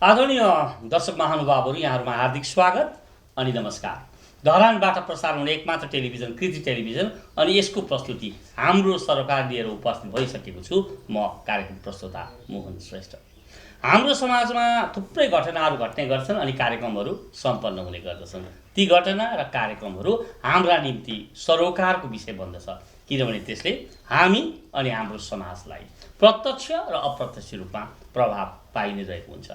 आदरणीय दर्शक महानुभावहरू, यहाँहरूमा हार्दिक स्वागत अनि नमस्कार। धरानबाट प्रसारण हुने एकमात्र टेलिभिजन कृति टेलिभिजन अनि यसको प्रस्तुति हाम्रो सरकार लिएर उपस्थित भइसकेको छु। म कार्यक्रम प्रस्तुता मोहन श्रेष्ठ। हाम्रो समाजमा थुप्रै घटनाहरू घट्ने गर्छन् अनि कार्यक्रमहरू सम्पन्न हुने गर्दछन्। ती घटना र कार्यक्रमहरू हाम्रा निम्ति सरोकारको विषय बन्दछ, किनभने त्यसले हामी अनि हाम्रो समाजलाई प्रत्यक्ष र अप्रत्यक्ष रूपमा प्रभाव पाइ नै रहेको हुन्छ।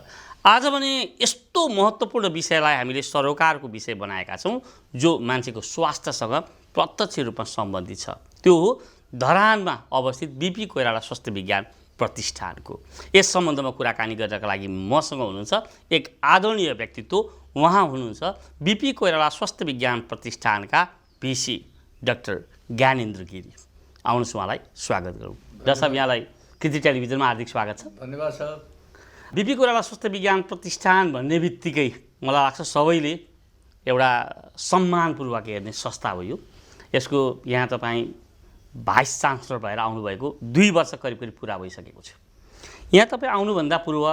आज भने यस्तो महत्त्वपूर्ण विषयलाई हामीले सरोकारको विषय बनाएका छौँ जो मान्छेको स्वास्थ्यसँग प्रत्यक्ष रूपमा सम्बन्धित छ। त्यो हो धरानमा अवस्थित बीपी कोइराला स्वास्थ्य विज्ञान प्रतिष्ठानको। यस सम्बन्धमा कुराकानी गर्नका लागि मसँग हुनुहुन्छ एक आदरणीय व्यक्तित्व। उहाँ हुनुहुन्छ बीपी कोइराला स्वास्थ्य विज्ञान प्रतिष्ठानका भिसी डाक्टर ज्ञानेन्द्र गिरी। आउनुहोस्, उहाँलाई स्वागत गरौँ। डाक्टर साहब, यहाँलाई कृति टेलिभिजनमा हार्दिक स्वागत छ। धन्यवाद सर। बीपी कोइराला स्वास्थ्य विज्ञान प्रतिष्ठान भन्ने बित्तिकै मलाई लाग्छ सबैले एउटा सम्मानपूर्वक हेर्ने संस्था हो यो। यसको यहाँ तपाईँ भाइस चान्सलर भएर आउनुभएको 2 वर्ष करिब पुरा भइसकेको छ। यहाँ तपाईँ आउनुभन्दा पूर्व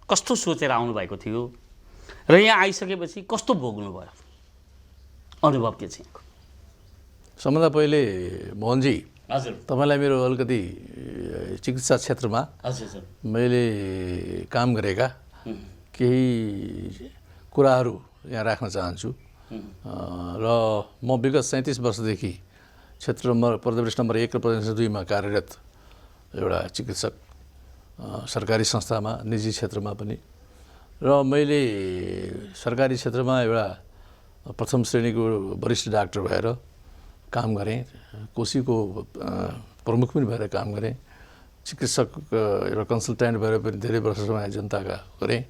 कस्तो सोचेर आउनुभएको थियो र यहाँ आइसकेपछि कस्तो भोग्नुभयो, अनुभव के छ यहाँको? सबभन्दा पहिले मोहनजी, हजुर, तपाईँलाई मेरो अलिकति चिकित्सा क्षेत्रमा मैले काम गरेका केही कुराहरू यहाँ राख्न चाहन्छु। र म विगत 37 वर्षदेखि क्षेत्र प्रदेश नम्बर 1 र प्रदेश 2 मा कार्यरत एउटा चिकित्सक, सरकारी संस्थामा, निजी क्षेत्रमा पनि। र मैले सरकारी क्षेत्रमा एउटा प्रथम श्रेणीको वरिष्ठ डाक्टर भएर काम गरेँ, कोशीको प्रमुख पनि भएर काम गरेँ, चिकित्सक एउटा कन्सल्टेन्ट भएर पनि धेरै वर्षसम्म जनताका गरेँ।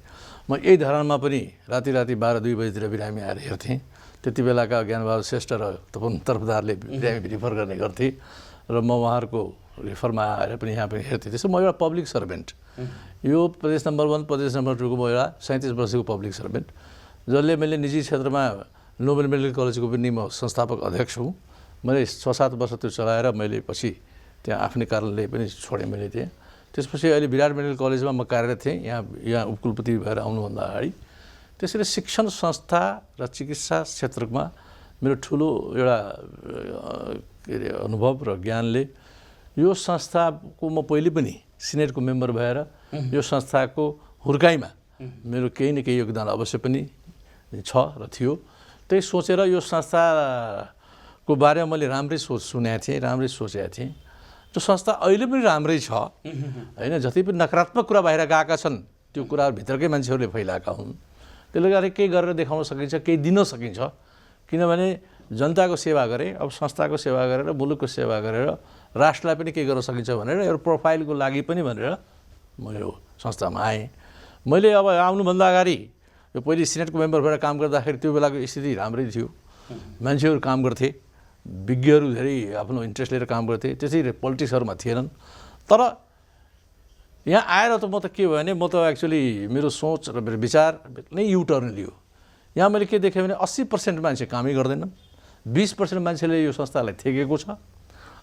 म यही धरानमा पनि राति 12-2 बजीतिर बिरामी आएर हेर्थेँ। त्यति बेलाका ज्ञानबहादुर श्रेष्ठ र तपन तरफदारले बिरामी रिफर गर्ने गर्थे र म उहाँहरूको रिफरमा आएर पनि यहाँ पनि हेर्थेँ। त्यसो म एउटा पब्लिक सर्भेन्ट, यो प्रदेश नम्बर 1 प्रदेश नम्बर 2 को म एउटा 37 वर्षको पब्लिक सर्भेन्ट, जसले मैले निजी क्षेत्रमा नोबेल मेडिकल कलेजको पनि म संस्थापक अध्यक्ष हुँ। मैले 6-7 वर्ष त्यो चलाएर मैले पछि त्यहाँ आफ्नै कारणले पनि छोडेँ मैले त्यहाँ। त्यसपछि अहिले विराट मेडिकल कलेजमा म कार्यरत थिएँ, यहाँ उपकुलपति भएर आउनुभन्दा अगाडि। त्यसैले शिक्षण संस्था र चिकित्सा क्षेत्रमा मेरो ठुलो एउटा के अरे अनुभव र ज्ञानले यो संस्थाको म पहिले पनि सिनेटको मेम्बर भएर यो संस्थाको हुर्काइमा मेरो केही न केही योगदान अवश्य पनि छ र थियो। त्यही सोचेर यो संस्थाको बारेमा मैले राम्रै सुनेको थिएँ, राम्रै सोचेको थिएँ। त्यो संस्था अहिले पनि राम्रै छ होइन। जति पनि नकारात्मक कुरा बाहिर गएका छन् त्यो कुराहरू भित्रकै मान्छेहरूले फैलाएका हुन्। त्यसले गर्दा केही गरेर देखाउन सकिन्छ, केही दिन सकिन्छ। किनभने जनताको सेवा गरेँ, अब संस्थाको सेवा गरेर, मुलुकको सेवा गरेर राष्ट्रलाई पनि केही गर्न सकिन्छ भनेर एउटा प्रोफाइलको लागि पनि भनेर म यो संस्थामा आएँ। मैले अब आउनुभन्दा अगाडि यो पहिले सिनेटको मेम्बर भएर काम गर्दाखेरि त्यो बेलाको स्थिति राम्रै थियो। मान्छेहरू काम गर्थे, विज्ञहरू धेरै आफ्नो इन्ट्रेस्ट लिएर काम गर्थे, त्यसै पोलिटिक्सहरूमा थिएनन्। तर यहाँ आएर त म त के भयो भने म त एक्चुअली मेरो सोच र मेरो विचार नै युटर्न लियो। यहाँ मैले के देखेँ भने 80% मान्छे कामै गर्दैनन्, 20% मान्छेले यो संस्थालाई थेकेको छ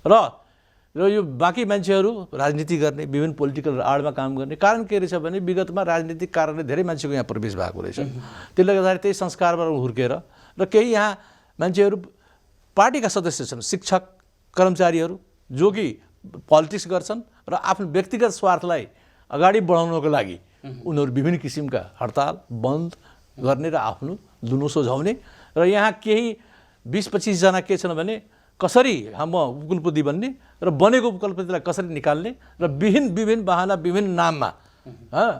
र यो बाँकी मान्छेहरू राजनीति गर्ने, विभिन्न पोलिटिकल आडमा काम गर्ने। कारण के रहेछ भने विगतमा राजनीतिक कारणले धेरै मान्छेको यहाँ प्रवेश भएको रहेछ। त्यसले गर्दाखेरि त्यही संस्कारबाट हुर्केर र केही यहाँ मान्छेहरू पार्टीका सदस्य छन्, शिक्षक कर्मचारीहरू जो कि पोलिटिक्स गर्छन् र आफ्नो व्यक्तिगत स्वार्थलाई अगाडि बढाउनको लागि उनीहरू विभिन्न किसिमका हडताल बन्द गर्ने र आफ्नो दुनो सोझाउने। र यहाँ केही 20-25 जना के छन् भने कसरी म उपकुलपति बन्ने र बनेको उपकुलपतिलाई कसरी निकाल्ने र विभिन्न बहाना विभिन्न नाममा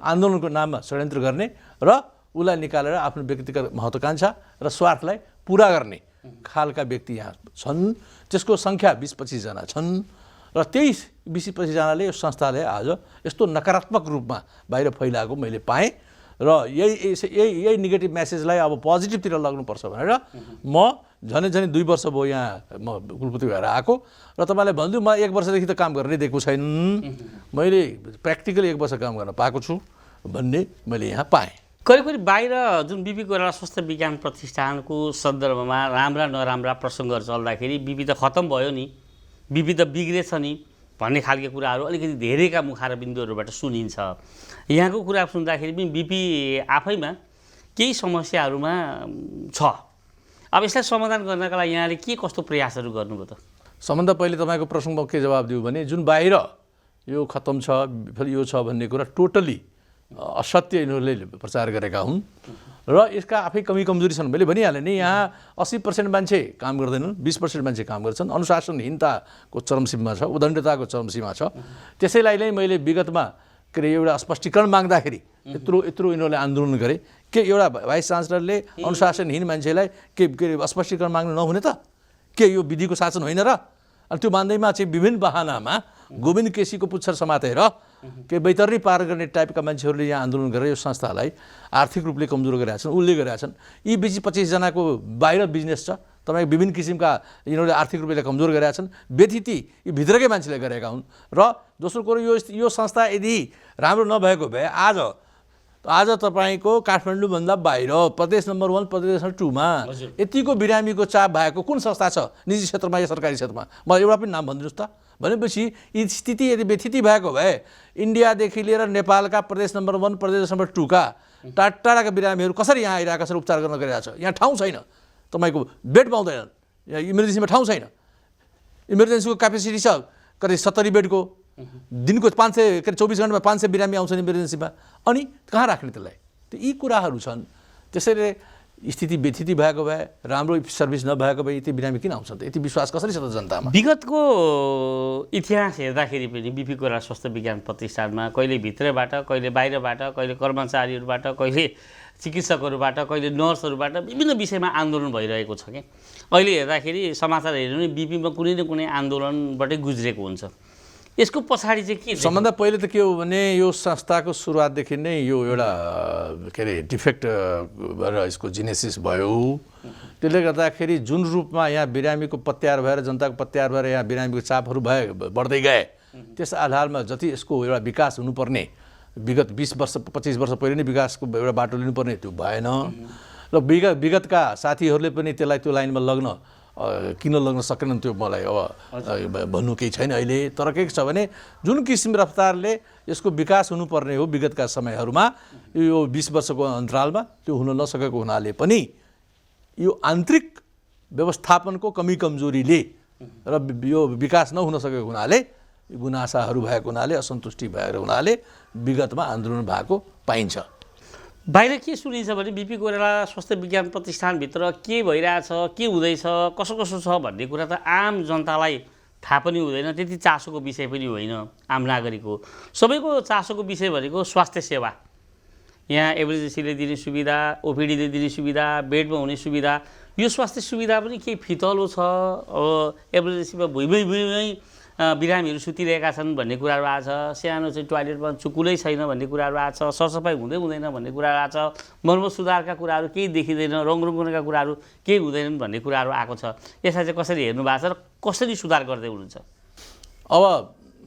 आन्दोलनको नाममा षड्यन्त्र गर्ने र उसलाई निकालेर आफ्नो व्यक्तिगत महत्त्वाकांक्षा र स्वार्थलाई पुरा गर्ने खालका व्यक्ति यहाँ छन्। त्यसको सङ्ख्या 20-25 जना छन् र त्यही 20-25 जनाले यो संस्थाले आज यस्तो नकारात्मक रूपमा बाहिर फैलाएको मैले पाएँ। र यही नेगेटिभ मेसेजलाई अब पोजिटिभतिर लग्नुपर्छ भनेर म झनै 2 वर्ष भयो यहाँ म कुलपति भएर आएको। र तपाईँलाई भनिदिउँ, म 1 वर्षदेखि त काम गरेरै दिएको छैन, मैले प्र्याक्टिकल 1 वर्ष काम गर्न पाएको छु भन्ने मैले यहाँ पाएँ। करिब बाहिर जुन बीपी कोइराला स्वास्थ्य विज्ञान प्रतिष्ठानको सन्दर्भमा राम्रा नराम्रा प्रसङ्गहरू चल्दाखेरि बीपी त खत्तम भयो नि, बीपी त बिग्रेछ नि, भन्ने खालको कुराहरू अलिकति धेरैका मुखार बिन्दुहरूबाट सुनिन्छ। यहाँको कुरा सुन्दाखेरि पनि बिपी आफैमा केही समस्याहरूमा छ। अब यसलाई समाधान गर्नका लागि यहाँले के कस्तो प्रयासहरू गर्नुभयो त? सबभन्दा पहिले तपाईँको प्रश्नमा के जवाब दिउँ भने जुन बाहिर यो खत्तम छ फेरि यो छ भन्ने कुरा टोटली असत्य यिनीहरूले प्रचार गरेका हुन् र यसका आफै कमी कमजोरी छन्। मैले भनिहालेँ नि, यहाँ 80% मान्छे काम गर्दैनन्, 20% मान्छे काम गर्छन्। अनुशासनहीनताको चरमसीमा छ, उदण्डताको चरमसीमा छ। त्यसैलाई नै मैले विगतमा के अरे एउटा स्पष्टीकरण माग्दाखेरि यत्रो यिनीहरूले आन्दोलन गरे के एउटा भाइस चान्सलरले अनुशासनहीन मान्छेलाई के अरे स्पष्टीकरण माग्नु नहुने त? के यो विधिको शासन होइन र? अनि त्यो मान्दैमा चाहिँ विभिन्न बहानामा गोविन्द केसीको पुच्छर समातेर के बैतरणी पार गर्ने टाइपका मान्छेहरूले यहाँ आन्दोलन गरेर यो संस्थालाई आर्थिक रूपले कमजोर गरेका छन्, उसले गरेका छन्। यी 20-25 जनाको बाहिर बिजनेस छ, तपाईँको विभिन्न किसिमका यिनीहरूले आर्थिक रूपले कमजोर गरेका छन्। व्यथिति यी भित्रकै मान्छेले गरेका हुन्। र दोस्रो कुरो यो संस्था यदि राम्रो नभएको भए आज तपाईँको काठमाडौँभन्दा बाहिर प्रदेश नम्बर 1 प्रदेश नम्बर 2 मा यतिको बिरामीको चाप भएको कुन संस्था छ निजी क्षेत्रमा या सरकारी क्षेत्रमा? मलाई एउटा पनि नाम भनिदिनुहोस् त। भनेपछि यी स्थिति यदि व्यथिति भएको भए इन्डियादेखि लिएर नेपालका प्रदेश नम्बर 1 प्रदेश नम्बर 2 का टाढाका बिरामीहरू कसरी यहाँ आइरहेका छन्, उपचार गर्न गइरहेको छ? यहाँ ठाउँ छैन, तपाईँको बेड पाउँदैनन्, यहाँ इमर्जेन्सीमा ठाउँ छैन। इमर्जेन्सीको क्यापेसिटी छ कति 70 बेडको, दिनको 500 के 24 घन्टामा 500 बिरामी आउँछन् इमर्जेन्सीमा। अनि कहाँ राख्ने त्यसलाई? त यी कुराहरू छन्। त्यसैले स्थिति व्यथिति भएको भए, राम्रो सर्भिस नभएको भए यति बिरामी किन आउँछन् त? यति विश्वास कसरी छ त जनतामा? विगतको इतिहास हेर्दाखेरि पनि बिपी कोइराला स्वास्थ्य विज्ञान प्रतिष्ठानमा कहिले भित्रबाट, कहिले बाहिरबाट, कहिले कर्मचारीहरूबाट, कहिले चिकित्सकहरूबाट, कहिले नर्सहरूबाट विभिन्न विषयमा आन्दोलन भइरहेको छ कि अहिले हेर्दाखेरि समाचार हेर्नु भने बिपीमा कुनै न कुनै आन्दोलनबाटै गुज्रेको हुन्छ। यसको पछाडि चाहिँ के? सबभन्दा पहिले त के हो भने यो संस्थाको सुरुवातदेखि नै यो एउटा के अरे डिफेक्ट भएर यसको जेनेसिस भयो। त्यसले गर्दाखेरि जुन रूपमा यहाँ बिरामीको पत्यार भएर, जनताको पत्यार भएर यहाँ बिरामीको चापहरू बढ्दै गए, त्यस आधारमा जति यसको एउटा विकास हुनुपर्ने विगत 20 वर्ष 25 वर्ष पहिले नै विकासको एउटा बाटो लिनुपर्ने त्यो भएन। र विगतका साथीहरूले पनि त्यसलाई त्यो लाइनमा किन लग्न सकेनन् त्यो मलाई अब भन्नु केही छैन अहिले। तर के छ भने जुन किसिम रफ्तारले यसको विकास हुनुपर्ने हो विगतका समयहरूमा यो 20 वर्षको अन्तरालमा त्यो हुन नसकेको हुनाले पनि यो आन्तरिक व्यवस्थापनको कमी कमजोरीले र यो विकास नहुन सकेको हुनाले गुनासाहरू भएको हुनाले, असन्तुष्टि भएको हुनाले विगतमा आन्दोलन भएको पाइन्छ। बाहिर के सुनिन्छ भने बिपी कोइराला स्वास्थ्य विज्ञान प्रतिष्ठानभित्र के भइरहेछ, के हुँदैछ, कसो कसो छ भन्ने कुरा त आम जनतालाई थाहा पनि हुँदैन, त्यति चासोको विषय पनि होइन। आम नागरिक हो, सबैको चासोको विषय भनेको स्वास्थ्य सेवा। यहाँ एमर्जेन्सीले दिने सुविधा, ओपिडीले दिने सुविधा, बेडमा हुने सुविधा, यो स्वास्थ्य सुविधा पनि केही फितलो छ। एमर्जेन्सीमा भुइँमै बिरामीहरू सुतिरहेका छन् भन्ने कुराहरू आएको छ। सानो चाहिँ टोयलेटमा चुकुलै छैन भन्ने कुराहरू आएको छ। सरसफाइ हुँदैन भन्ने कुराहरू आएको छ। मर्मत सुधारका कुराहरू केही देखिँदैन, रङरुङ्गनका कुराहरू केही हुँदैनन् भन्ने कुराहरू आएको छ। यसलाई चाहिँ कसरी हेर्नु भएको छ र कसरी सुधार गर्दै हुनुहुन्छ? अब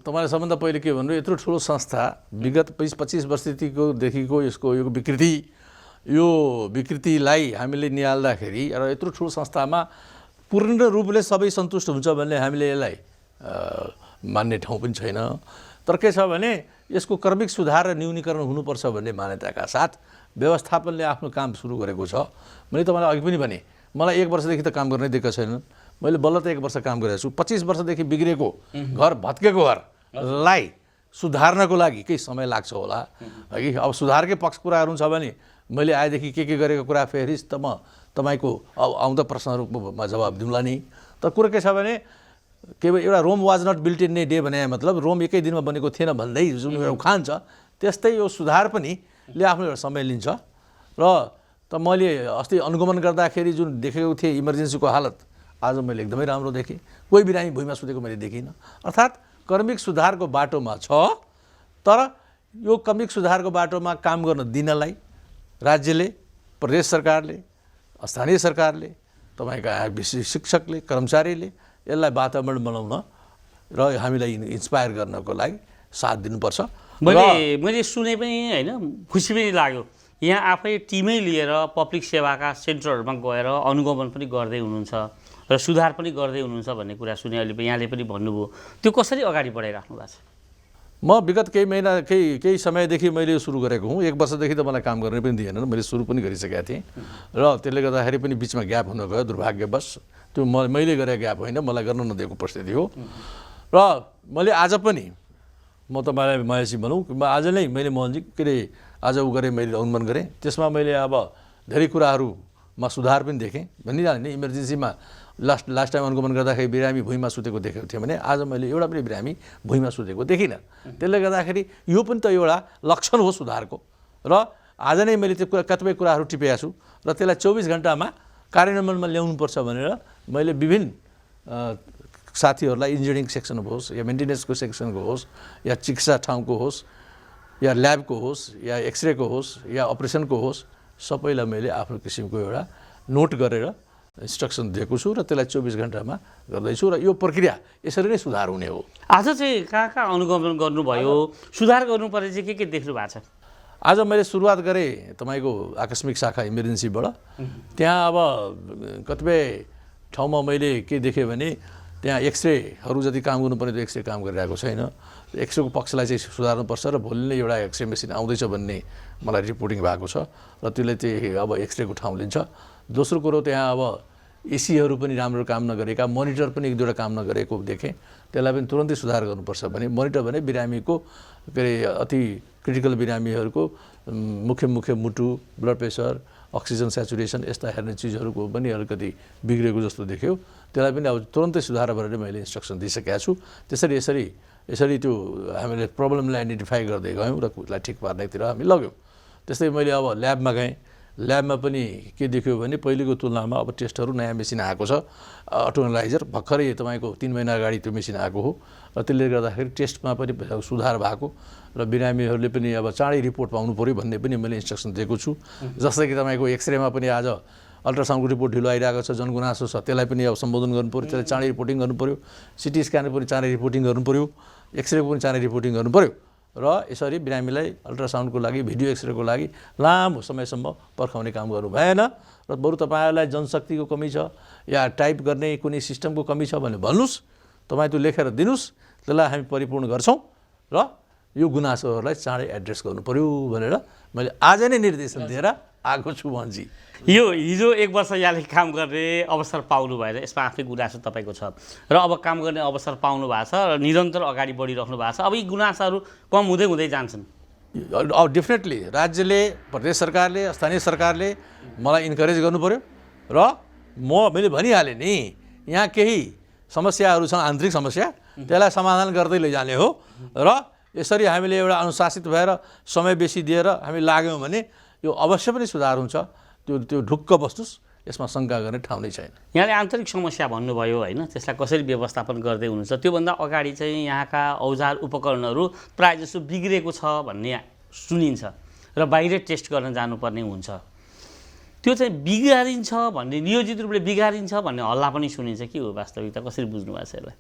तपाईँले सबभन्दा पहिले के भन्नु, यत्रो ठुलो संस्था विगत 20-25 वर्षदेखिको यसको यो विकृतिलाई हामीले निहाल्दाखेरि र यत्रो ठुलो संस्थामा पूर्ण रूपले सबै सन्तुष्ट हुन्छ भन्ने हामीले यसलाई मान्ने ठाउँ पनि छैन। तर के छ भने यसको क्रमिक सुधार र न्यूनीकरण हुनुपर्छ भन्ने मान्यताका साथ व्यवस्थापनले आफ्नो काम सुरु गरेको छ। मैले तपाईँलाई अघि पनि भने मलाई 1 वर्षदेखि त काम गर्नै दिएका छैनन्। मैले बल्ल त 1 वर्ष काम गरेको छु। 25 वर्षदेखि बिग्रेको घर, भत्केको घरलाई सुधार्नको लागि केही समय लाग्छ होला है। अब सुधारकै पक्ष कुराहरू छ भने मैले आएदेखि के गरेको कुरा फेरि तपाईँको आउँदा प्रश्नहरूमा जवाब दिउँला नि। तर कुरा के छ भने केवल एउटा Rome was not built in a day भने मतलब रोम एकै दिनमा बनेको थिएन भन्दै जुन एउटा उखान छ, त्यस्तै यो सुधार पनि आफ्नो एउटा समय लिन्छ। र त मैले अस्ति अनुगमन गर्दाखेरि जुन देखेको थिएँ इमर्जेन्सीको हालत, आज मैले एकदमै राम्रो देखेँ। कोही बिरामी भुइँमा सुतेको मैले देखिनँ। अर्थात् क्रमिक सुधारको बाटोमा छ। तर यो क्रमिक सुधारको बाटोमा काम गर्न दिनलाई राज्यले, प्रदेश सरकारले, स्थानीय सरकारले, तपाईँका शिक्षकले, कर्मचारीले यसलाई वातावरण बनाउन र हामीलाई इन्स्पायर गर्नको लागि साथ दिनुपर्छ। मैले सुने पनि होइन, खुसी पनि लाग्यो। यहाँ आफै टिमै लिएर पब्लिक सेवाका सेन्टरहरूमा गएर अनुगमन पनि गर्दै हुनुहुन्छ। र सुधार पनि गर्दै हुनुहुन्छ भन्ने कुरा सुने अहिले यहाँले पनि भन्नुभयो। त्यो कसरी अगाडि बढाइराख्नु भएको छ? म विगत केही समयदेखि मैले सुरु गरेको हुँ। 1 वर्षदेखि त मलाई काम गर्ने पनि दिएनन्, मैले सुरु पनि गरिसकेका थिएँ र त्यसले गर्दाखेरि पनि बिचमा ग्याप हुन गयो दुर्भाग्यवश। त्यो मैले गरेको ग्याप होइन, मलाई गर्न नदिएको परिस्थिति हो। र मैले आज पनि म तपाईँलाई महेशजी भनौँ, आज नै मैले मोहनजी के अरे आज गरेँ, मैले अनुमान गरेँ, त्यसमा मैले अब धेरै कुराहरूमा सुधार पनि देखेँ। भनिरहने इमर्जेन्सीमा लास्ट टाइम अनुगमन गर्दाखेरि बिरामी भुइँमा सुतेको देखेको थिएँ भने आज मैले एउटा पनि बिरामी भुइँमा सुतेको देखिनँ। त्यसले गर्दाखेरि यो पनि त एउटा लक्षण हो सुधारको। र आज नै मैले त्यो कतिपय कुराहरू टिपेका छु र त्यसलाई 24 घन्टामा कार्यान्वयनमा ल्याउनुपर्छ भनेर मैले विभिन्न साथीहरूलाई इन्जिनियरिङ सेक्सनको होस् या मेन्टेनेन्सको सेक्सनको होस् या चिकित्सा ठाउँको होस् या ल्याबको होस् या एक्सरेको होस् या अपरेसनको होस्, सबैलाई मैले आफ्नो किसिमको एउटा नोट गरेर इन्स्ट्रक्सन दिएको छु र त्यसलाई 24 घन्टामा गर्दैछु र यो प्रक्रिया यसरी नै सुधार हुने हो। आज चाहिँ कहाँ अनुगमन गर्नुभयो, सुधार गर्नुपर्ने चाहिँ के देख्नु भएको छ? आज मैले सुरुवात गरेँ तपाईँको आकस्मिक शाखा इमर्जेन्सीबाट। त्यहाँ अब कतिपय ठाउँमा मैले के देखेँ भने त्यहाँ एक्सरेहरू जति काम गर्नुपर्ने त्यो एक्सरे काम गरिरहेको छैन। एक्सरेको पक्षलाई चाहिँ सुधार्नुपर्छ र भोलि नै एउटा एक्सरे मेसिन आउँदैछ भन्ने मलाई रिपोर्टिङ भएको छ र त्यसले चाहिँ अब एक्सरेको ठाउँ लिन्छ। दोस्रो कुरो त्यहाँ अब एसीहरू पनि राम्रो काम नगरेका, मोनिटर पनि 1-2वटा काम नगरेको देखेँ। त्यसलाई पनि तुरन्तै सुधार गर्नुपर्छ भने मोनिटर भने बिरामीको के अरे अति क्रिटिकल बिरामीहरूको मुख्य मुटु, ब्लड प्रेसर, अक्सिजन स्याचुरेसन यस्ता हेर्ने चिजहरूको पनि अलिकति बिग्रेको जस्तो देख्यो। त्यसलाई पनि अब तुरन्तै सुधार गरेर मैले इन्स्ट्रक्सन दिइसकेका छु। यसरी त्यो हामीले प्रब्लमलाई आइडेन्टिफाई गर्दै गयौँ र त्यसलाई ठिक पार्नेतिर हामी लग्यौँ। त्यस्तै मैले अब ल्याबमा गएँ। ल्याबमा पनि के देख्यो भने पहिलेको तुलनामा अब टेस्टहरू नयाँ मेसिन आएको छ, अटो एनालाइजर भर्खरै तपाईँको 3 महिना अगाडि त्यो मेसिन आएको हो र त्यसले गर्दाखेरि टेस्टमा पनि सुधार भएको र बिरामीहरूले पनि अब चाँडै रिपोर्ट पाउनु पऱ्यो भन्ने पनि मैले इन्स्ट्रक्सन दिएको छु। जस्तै कि तपाईँको एक्सरेमा पनि आज अल्ट्रासाउन्डको रिपोर्ट ढिलो आइरहेको छ, जनगुनासो छ, त्यसलाई पनि अब सम्बोधन गर्नु पऱ्यो, त्यसलाई चाँडै रिपोर्टिङ गर्नु पऱ्यो। सिटी स्क्यान पनि चाँडै रिपोर्टिङ गर्नु पऱ्यो, एक्सरेको पनि चाँडै रिपोर्टिङ गर्नु पऱ्यो र यसरी बिरामीलाई अल्ट्रासाउन्डको लागि, भिडियो एक्सरेको लागि लामो समयसम्म पर्खाउने काम गर्नु भएन। र बरु तपाईँहरूलाई जनशक्तिको कमी छ या टाइप गर्ने कुनै सिस्टमको कमी छ भने भन्नुहोस्, तपाईँ त्यो लेखेर दिनुहोस्, त्यसलाई हामी परिपूर्ण गर्छौँ र यो गुनासोहरूलाई चाँडै एड्रेस गर्नु पऱ्यो भनेर मैले आज नै निर्देशन दिएर आएको छु मोहनजी। यो हिजो 1 वर्ष यहाँले काम गर्ने अवसर पाउनु भएन, यसमा आफ्नै गुनासो तपाईँको छ र अब काम गर्ने अवसर पाउनु भएको छ र निरन्तर अगाडि बढिराख्नु भएको छ। अब यी गुनासाहरू कम हुँदै जान्छन्? अब डेफिनेटली राज्यले, प्रदेश सरकारले, स्थानीय सरकारले मलाई इन्करेज गर्नु पऱ्यो र मैले भनिहालेँ नि, यहाँ केही समस्याहरू छन्, आन्तरिक समस्या, त्यसलाई समाधान गर्दै लैजाने हो र यसरी हामीले एउटा अनुशासित भएर समय बेसी दिएर हामी लाग्यौँ भने यो अवश्य पनि सुधार हुन्छ। त्यो ढुक्क बस्नुहोस्, यसमा शङ्का गर्ने ठाउँ नै छैन। यहाँले आन्तरिक समस्या भन्नुभयो होइन, त्यसलाई कसरी व्यवस्थापन गर्दै हुनुहुन्छ? त्योभन्दा अगाडि चाहिँ यहाँका औजार उपकरणहरू प्रायःजसो बिग्रेको छ भन्ने सुनिन्छ र बाहिर टेस्ट गर्न जानुपर्ने हुन्छ। त्यो चाहिँ बिगारिन्छ भन्ने, नियोजित रूपले बिगारिन्छ भन्ने हल्ला पनि सुनिन्छ। के हो वास्तविकता, कसरी बुझ्नु भएको छ यसलाई?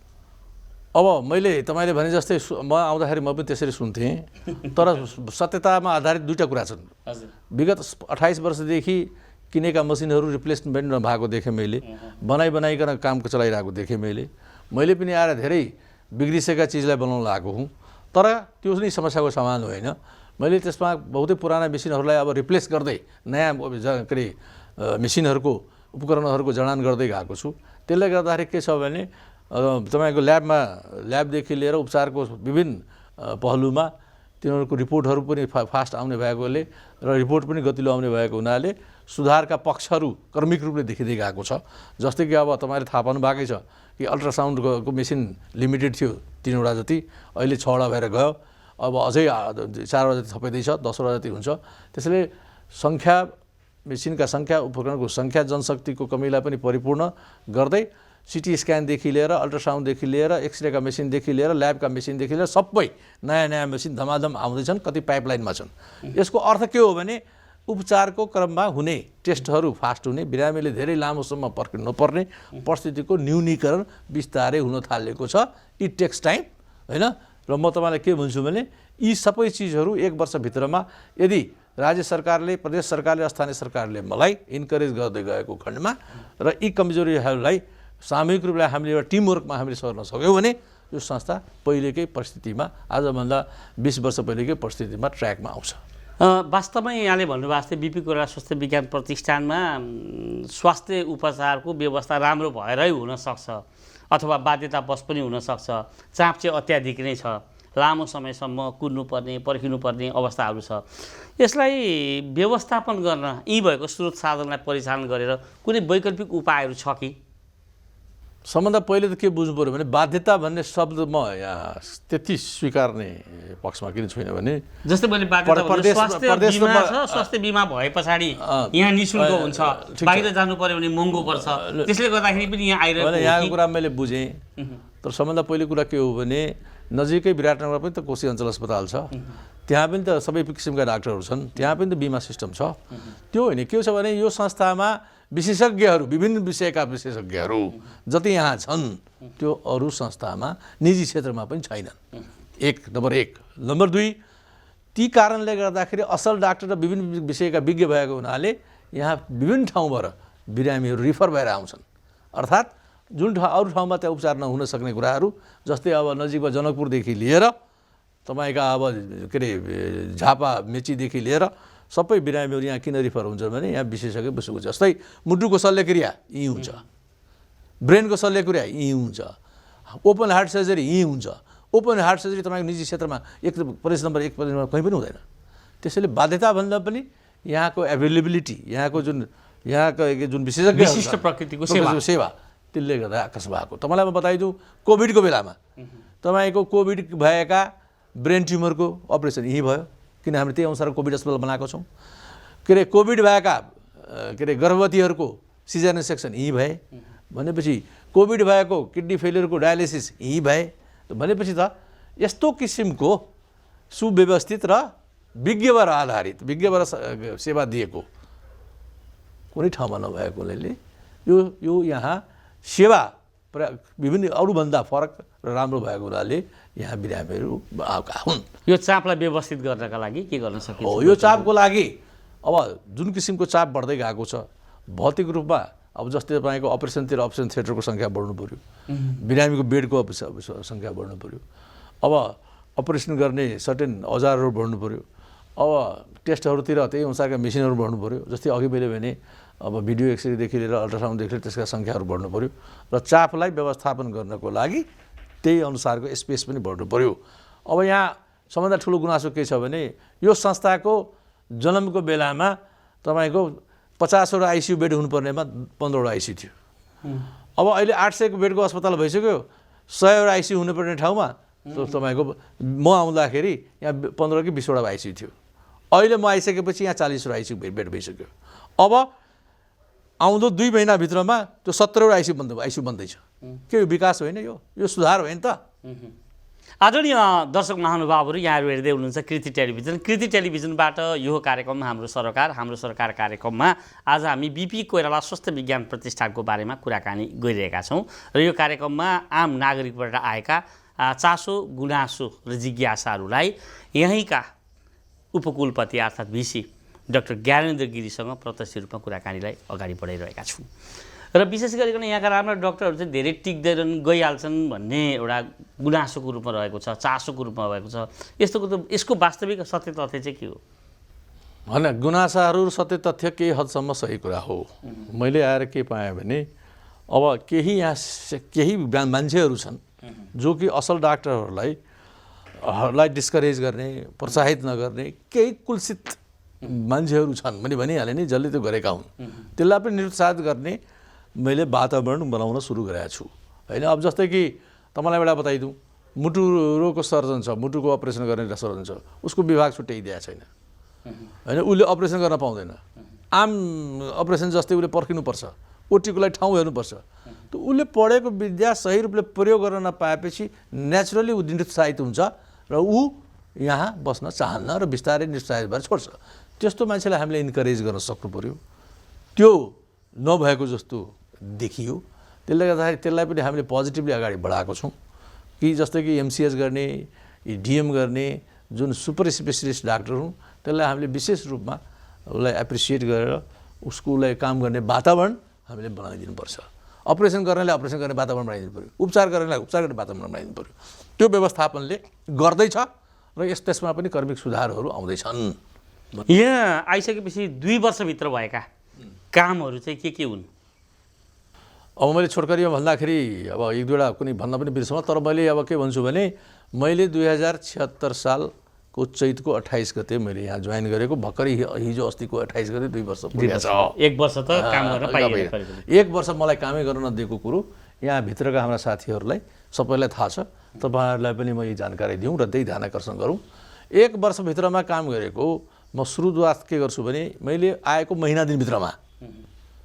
अब मैले तपाईँले भने जस्तै म आउँदाखेरि म पनि त्यसरी सुन्थेँ, तर सत्यतामा आधारित 2टा कुरा छन्। विगत 28 वर्षदेखि किनेका मसिनहरू रिप्लेसमेन्ट नभएको देखेँ मैले, बनाइकन काम चलाइरहेको देखेँ मैले पनि आएर धेरै बिग्रिसकेका चिजलाई बनाउन लागेको हुँ। तर त्यो नै समस्याको समाधान होइन। मैले त्यसमा बहुतै पुराना मेसिनहरूलाई अब रिप्लेस गर्दै नयाँ के अरे मेसिनहरूको, उपकरणहरूको जडान गर्दै गएको छु। त्यसले गर्दाखेरि के छ भने तपाईँको ल्याबदेखि लिएर उपचारको विभिन्न पहलुमा तिनीहरूको रिपोर्टहरू पनि फास्ट आउने भएकोले र रिपोर्ट पनि गतिलो आउने भएको हुनाले सुधारका पक्षहरू क्रमिक रूपले देखिँदै गएको छ। जस्तै कि अब तपाईँले थाहा पाउनु भएकै छ कि अल्ट्रासाउन्डको मेसिन लिमिटेड थियो 3वटा जति, अहिले 6वटा भएर गयो। अब अझै 4वटा जति थपिँदैछ, 10वटा जति हुन्छ। त्यसैले मेसिनका सङ्ख्या, उपकरणको सङ्ख्या, जनशक्तिको कमीलाई पनि परिपूर्ण गर्दै सिटी स्क्यानदेखि लिएर अल्ट्रासाउन्डदेखि लिएर एक्सरेका मेसिनदेखि लिएर ल्याबका मेसिनदेखि लिएर सबै नयाँ मेसिन धमाधम आउँदैछन्, कति पाइपलाइनमा छन्। यसको अर्थ के हो भने उपचारको क्रममा हुने टेस्टहरू फास्ट हुने, बिरामीले धेरै लामोसम्म पर्खिनु नपर्ने परिस्थितिको न्यूनीकरण बिस्तारै हुन थालेको छ। इट टेक्स टाइम होइन। र म तपाईँलाई के भन्छु भने यी सबै चिजहरू 1 वर्षभित्रमा यदि राज्य सरकारले, प्रदेश सरकारले, स्थानीय सरकारले मलाई इन्करेज गर्दै गएको खण्डमा र यी कमजोरीहरूलाई सामूहिक रूपले हामीले एउटा टिमवर्कमा हामीले सर्न सक्यौँ भने यो संस्था पहिलेकै परिस्थितिमा आजभन्दा 20 वर्ष पहिलेकै परिस्थितिमा ट्र्याकमा आउँछ। वास्तवमै यहाँले भन्नुभएको जस्तै बिपी कोइराला स्वास्थ्य विज्ञान प्रतिष्ठानमा स्वास्थ्य उपचारको व्यवस्था राम्रो भएरै हुनसक्छ अथवा बाध्यतावश पनि हुनसक्छ। चाप चाहिँ अत्याधिक नै छ, लामो समयसम्म कुद्नुपर्ने पर्खिनुपर्ने अवस्थाहरू छ। यसलाई व्यवस्थापन गर्न यी भएको स्रोत साधनलाई परिचालन गरेर कुनै वैकल्पिक उपायहरू छ कि? सबभन्दा पहिले त के बुझ्नु पऱ्यो भने बाध्यता भन्ने शब्द म यहाँ त्यति स्वीकार्ने पक्षमा किन छुइनँ भने जस्तै मैले स्वास्थ्य बिमा भए पछाडि यहाँ निःशुल्क हुन्छ, बाहिर जानु पर्यो भने महँगो पर्छ, त्यसले गर्दाखेरि पनि यहाँ आइरहेको यहाँको कुरा मैले बुझेँ। तर सबभन्दा पहिलो कुरा के हो भने नजिकै विराटनगरमा पनि त कोशी अञ्चल अस्पताल छ, त्यहाँ पनि त सबै किसिमका डाक्टरहरू छन्, त्यहाँ पनि त बिमा सिस्टम छ। त्यो होइन, के छ भने यो संस्थामा विशेषज्ञहरू विभिन्न विषयका विशेषज्ञहरू जति यहाँ छन् त्यो अरू संस्थामा निजी क्षेत्रमा पनि छैनन्। नम्बर एक। नम्बर दुई, ती कारणले गर्दाखेरि असल डाक्टर र विभिन्न विषयका विज्ञ भएको हुनाले यहाँ विभिन्न ठाउँबाट बिरामीहरू रिफर भएर आउँछन्। अर्थात् जुन अरू ठाउँमा त्यहाँ उपचार नहुन सक्ने कुराहरू, जस्तै अब नजिकमा जनकपुरदेखि लिएर तपाईँका अब के अरे झापा मेचीदेखि लिएर सबै बिरामीहरू यहाँ किन रिफर हुन्छ भने यहाँ विशेषज्ञ बसेको छ। जस्तै मुटुको शल्यक्रिया यहीँ हुन्छ, ब्रेनको शल्यक्रिया यहीँ हुन्छ, ओपन हार्ट सर्जरी यहीँ हुन्छ। ओपन हार्ट सर्जरी तपाईँको निजी क्षेत्रमा प्रदेश नम्बर 1 प्रदेशमा कहीँ पनि हुँदैन। त्यसैले बाध्यता भन्दा पनि यहाँको एभाइलेबिलिटी, यहाँको जुन विशेषज्ञ विशिष्ट प्रकृतिको सेवा त्यसले गर्दा आकर्ष भएको। तपाईँलाई म बताइदिउँ, कोभिडको बेलामा तपाईँको कोभिड भएका ब्रेन ट्युमरको अपरेसन यहीँ भयो, किन हामीले त्यही अनुसार कोभिड अस्पताल बनाएको छौँ। के अरे कोभिड भएका गर्भवतीहरूको सिजरियन सेक्सन यहीँ भए भनेपछि, कोभिड भएको किडनी फेलियरको डायलिसिस यहीँ भए भनेपछि त यस्तो किसिमको सुव्यवस्थित र विज्ञबाट आधारित, विज्ञबाट सेवा दिएको कुनै ठाउँमा नभएकोले यो यहाँ सेवा विभिन्न अरूभन्दा फरक र राम्रो भएको हुनाले यहाँ बिरामीहरू आएका हुन्। यो चापलाई व्यवस्थित गर्नका लागि के गर्न सकिन्छ? यो चापको लागि अब जुन किसिमको चाप बढ्दै गएको छ भौतिक रूपमा, अब जस्तै तपाईँको अपरेसन थिएटरको सङ्ख्या बढ्नु पऱ्यो, बिरामीको बेडको सङ्ख्या बढ्नु पऱ्यो, अब अपरेसन गर्ने सर्टेन औजारहरू बढ्नु पऱ्यो, अब टेस्टहरूतिर त्यही अनुसारका मेसिनहरू बढ्नु पऱ्यो। जस्तै अघि मैले भने अब भिडियो एक्सरेदेखि लिएर अल्ट्रासाउन्डदेखि लिएर त्यसका सङ्ख्याहरू बढ्नु पऱ्यो र चापलाई व्यवस्थापन गर्नको लागि त्यही अनुसारको स्पेस पनि बढ्नु पऱ्यो। अब यहाँ सबभन्दा ठुलो गुनासो के छ भने यो संस्थाको जन्मको बेलामा तपाईँको 50वटा आइसियु बेड हुनुपर्नेमा 15वटा आइसियु थियो। अब अहिले 800को बेडको अस्पताल भइसक्यो, 100वटा आइसियु हुनुपर्ने ठाउँमा तपाईँको म आउँदाखेरि यहाँ 15 कि 20वटा आइसियु थियो। अहिले म आइसकेपछि यहाँ 40वटा आइसियु बेड भइसक्यो। अब आउँदो 2 महिनाभित्रमा त्यो 17वटा आइसियु बन्दैछ। के यो विकास होइन? यो सुधार होइन त? आदरणीय दर्शक महानुभावहरू, यहाँहरू हेर्दै हुनुहुन्छ कृति टेलिभिजन। कृति टेलिभिजनबाट यो कार्यक्रम हाम्रो सरकार कार्यक्रममा आज हामी बिपी कोइराला स्वास्थ्य विज्ञान प्रतिष्ठानको बारेमा कुराकानी गरिरहेका छौँ र यो कार्यक्रममा आम नागरिकबाट आएका चासो, गुनासो र जिज्ञासाहरूलाई यहीँका उपकुलपति अर्थात् भिसी डाक्टर ज्ञानेन्द्र गिरीसँग प्रत्यक्ष रूपमा कुराकानीलाई अगाडि बढाइरहेका छौँ र विशेष गरिकन यहाँका राम्रा डक्टरहरू चाहिँ धेरै टिक्दैनन्, गइहाल्छन् भन्ने एउटा गुनासोको रूपमा रहेको छ, चासोको रूपमा भएको छ। यसको वास्तविक सत्य तथ्य चाहिँ के हो? होइन, गुनासाहरू सत्य तथ्य केही हदसम्म सही कुरा हो। मैले आएर के पाएँ भने अब केही मान्छेहरू छन् जो कि असल डाक्टरहरूलाई डिस्करेज गर्ने, प्रोत्साहित नगर्ने केही कुलसित मान्छेहरू छन् मैले भनिहालेँ नि, जसले त्यो गरेका हुन्। त्यसलाई पनि निरुत्साहित गर्ने मैले वातावरण बनाउन सुरु गरेको छु होइन। अब जस्तै कि तपाईँलाई एउटा बताइदिउँ, मुटु रोगको सर्जन छ, मुटुको अपरेसन गर्ने सर्जन छ, उसको विभाग छुट्याइदिएको छैन होइन, उसले अपरेसन गर्न पाउँदैन। आम अपरेसन जस्तै उसले पर्खिनुपर्छ, ओटीको लागि ठाउँ हेर्नुपर्छ। त उसले पढेको विद्या सही रूपले प्रयोग गर्न नपाएपछि नेचुरली ऊ निरुत्साहित हुन्छ र ऊ यहाँ बस्न चाहन्न र बिस्तारै निरुत्साहित भएर छोड्छ। त्यस्तो मान्छेलाई हामीले इन्करेज गर्न सक्नु पऱ्यो। त्यो नभएको जस्तो देखियो, त्यसले गर्दाखेरि त्यसलाई पनि हामीले पोजिटिभली अगाडि बढाएको छौँ कि जस्तै कि एमसिएस गर्ने, डिएम गर्ने जुन सुपर स्पेसलिस्ट डाक्टर हुन् त्यसलाई हामीले विशेष रूपमा उसलाई एप्रिसिएट गरेर उसलाई काम गर्ने वातावरण हामीले बनाइदिनुपर्छ। अपरेसन गर्नेले अपरेसन गर्ने वातावरण बनाइदिनु पऱ्यो, उपचार गर्नेलाई उपचार गर्ने वातावरण बनाइदिनु पऱ्यो। त्यो व्यवस्थापनले गर्दैछ र त्यसमा पनि कर्मिक सुधारहरू आउँदैछन्। यहाँ आइसकेपछि 2 वर्षभित्र भएका कामहरू चाहिँ के हुन्? अब मैले छोटकरीमा भन्दाखेरि अब 1-2वटा कुनै भन्न पनि बिर्सौँ, तर मैले अब के भन्छु भने मैले 2076 सालको चैतको 28 गते मैले यहाँ जोइन गरेको, भर्खरै हिजो अस्तिको 28 गते 2 वर्ष पुगेको छ। 1 वर्ष त काम गर्न पाइएको। 1 वर्ष मलाई कामै गर्न नदिएको कुरो यहाँ भित्रका हाम्रा साथीहरूलाई सबैलाई थाहा छ, तपाईँहरूलाई पनि म यही जानकारी दिउँ र त्यही ध्यान आकर्षण गरौँ। 1 वर्षभित्रमा काम गरेको म सुरुवात के गर्छु भने मैले आएको महिना दिनभित्रमा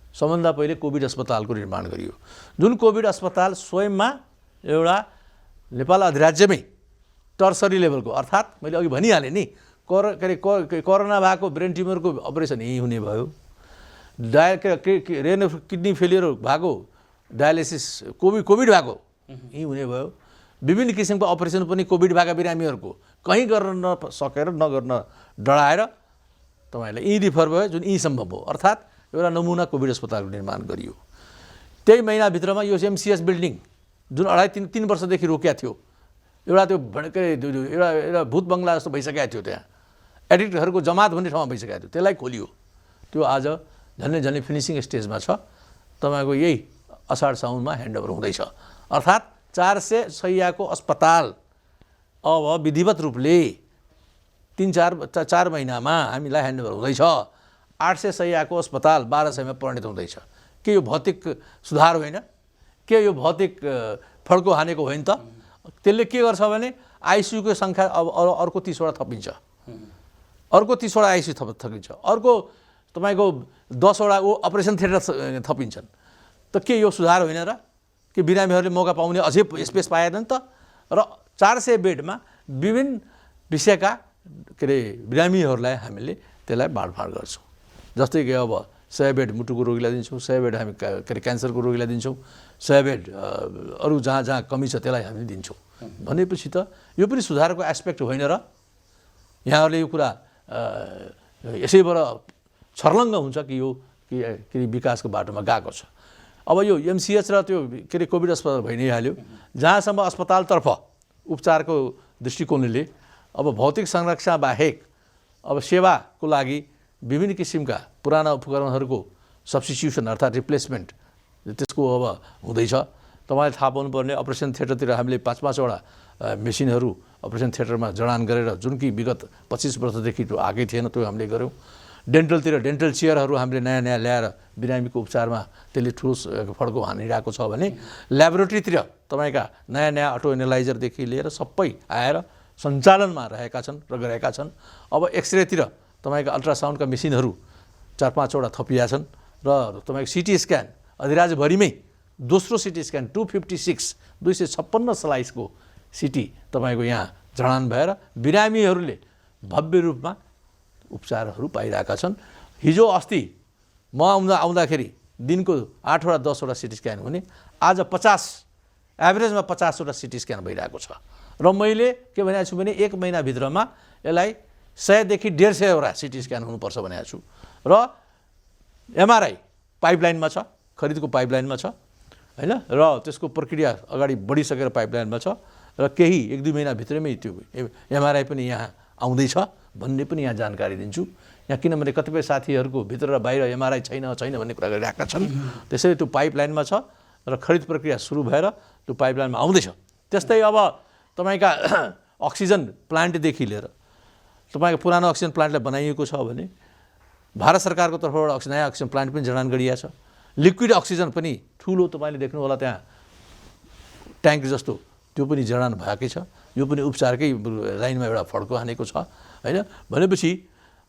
सबभन्दा पहिले कोभिड अस्पतालको निर्माण गरियो, जुन कोभिड अस्पताल स्वयंमा एउटा नेपाल अधिराज्यमै टर्सरी लेभलको, अर्थात् मैले अघि भनिहालेँ नि, कोरोना भएको ब्रेन ट्युमरको अपरेसन यहीँ हुने भयो, रेनो किडनी फेलियर भएको डायलिसिस कोभिड भएको यहीँ हुने भयो, विभिन्न किसिमको अपरेसन पनि कोभिड भएका बिरामीहरूको कहीँ गर्न नसकेर नगर्न डराएर तपाईँहरूलाई यहीँ रिफर भयो, जुन यहीँ सम्भव हो, अर्थात् एउटा नमुना कोभिड अस्पतालको निर्माण गरियो। त्यही महिनाभित्रमा यो एमसिएस बिल्डिङ जुन 2.5-3 वर्षदेखि रोकिया थियो, एउटा त्यो एउटा भूत बङ्गला जस्तो भइसकेको थियो, त्यहाँ एडिक्टहरूको जमात भन्ने ठाउँमा भइसकेको थियो, त्यसलाई खोलियो। त्यो आज झन्डै फिनिसिङ स्टेजमा छ। तपाईँको यही असाढ साउनमा ह्यान्डओभर हुँदैछ, अर्थात् 400 शैय्याको अस्पताल अब विधिवत रूपले 3-4 महिनामा हामीलाई ह्यान्डओभर हुँदैछ। 800 शैय्याको अस्पताल 1200मा परिणत हुँदैछ। के यो भौतिक सुधार होइन? के यो भौतिक फड्को हानेको होइन त? त्यसले के गर्छ भने आइसियुको सङ्ख्या अब अर्को 30वटा थपिन्छ, अर्को 30वटा आइसियु थपिन्छ, अर्को तपाईँको 10वटा अपरेसन थिएटर थपिन्छन्। त के यो सुधार होइन र? कि बिरामीहरूले मौका पाउने अझै स्पेस पाएनन् त? र 400 बेडमा विभिन्न विषयका बिरामीहरूलाई हामीले त्यसलाई बाँडफाँड गर्छौँ। जस्तै कि अब 100 बेड मुटुको रोगीलाई दिन्छौँ, 100 बेड हामी क्यान्सरको रोगीलाई दिन्छौँ, 100 बेड अरू जहाँ कमी छ त्यसलाई हामीले दिन्छौँ। भनेपछि त यो पनि सुधारको एस्पेक्ट होइन र? यहाँहरूले यो कुरा यसैबाट छर्लङ्ग हुन्छ कि यो के विकासको बाटोमा गएको छ। अब यो एमसिएच र त्यो कोभिड अस्पताल भइ नै हाल्यो, जहाँसम्म अस्पतालतर्फ उपचारको दृष्टिकोणले अब भौतिक संरक्षण बाहेक अब सेवाको लागि विभिन्न किसिमका पुराना उपकरणहरूको सब्स्टिट्युसन अर्थात् रिप्लेसमेन्ट त्यसको अब हुँदैछ। तपाईँले थाहा पाउनुपर्ने अपरेसन थिएटरतिर हामीले 5-5वटा मेसिनहरू अपरेसन थिएटरमा जडान गरेर, जुन कि विगत 25 वर्षदेखि त्यो आएकै थिएन, त्यो हामीले गऱ्यौँ। डेन्टल चेयरहरू हामीले नयाँ ल्याएर बिरामीको उपचारमा त्यसले ठुलो फड्को हानिरहेको छ भने ल्याबोरेटरीतिर तपाईँका नयाँ अटो एनालाइजरदेखि लिएर सबै आएर सञ्चालनमा रहेका छन् र गरेका छन्। अब एक्सरेतिर तपाईँका अल्ट्रासाउन्डका मेसिनहरू 4-5वटा थपिया छन् र तपाईँको सिटी स्क्यान अधिराज्यभरिमै दोस्रो सिटी स्क्यान 256 स्लाइसको सिटी तपाईँको यहाँ जडान भएर बिरामीहरूले भव्य रूपमा उपचारहरू पाइरहेका छन्। हिजो अस्ति म आउँदाखेरि दिनको 8वटा 10वटा सिटी स्क्यान हुने, आज एभरेजमा 50वटा सिटी स्क्यान भइरहेको छ। र मैले के भनेको छु भने 1 महिनाभित्रमा यसलाई 100देखि 150वटा सिटी स्क्यान हुनुपर्छ भनेको छु। र एमआरआई पाइपलाइनमा छ, खरिदको पाइपलाइनमा छ होइन, र त्यसको प्रक्रिया अगाडि बढिसकेर पाइपलाइनमा छ र केही 1-2 महिनाभित्रमै त्यो एमआरआई पनि यहाँ आउँदैछ भन्ने पनि यहाँ जानकारी दिन्छु। यहाँ किनभने कतिपय साथीहरूको भित्र र बाहिर एमआरआई छैन भन्ने कुरा गरिरहेका छन्। त्यसैले त्यो पाइपलाइनमा छ र खरिद प्रक्रिया सुरु भएर त्यो पाइपलाइनमा आउँदैछ। त्यस्तै अब तपाईँका अक्सिजन प्लान्टदेखि लिएर तपाईँको पुरानो अक्सिजन प्लान्टलाई बनाइएको छ भने भारत सरकारको तर्फबाट नयाँ अक्सिजन प्लान्ट पनि जडान गरिएको छ। लिक्विड अक्सिजन पनि ठुलो तपाईँले देख्नु होला त्यहाँ ट्याङ्क जस्तो त्यो पनि जडान भएकै छ। यो पनि उपचारकै लाइनमा एउटा फड्को हानेको छ होइन। भनेपछि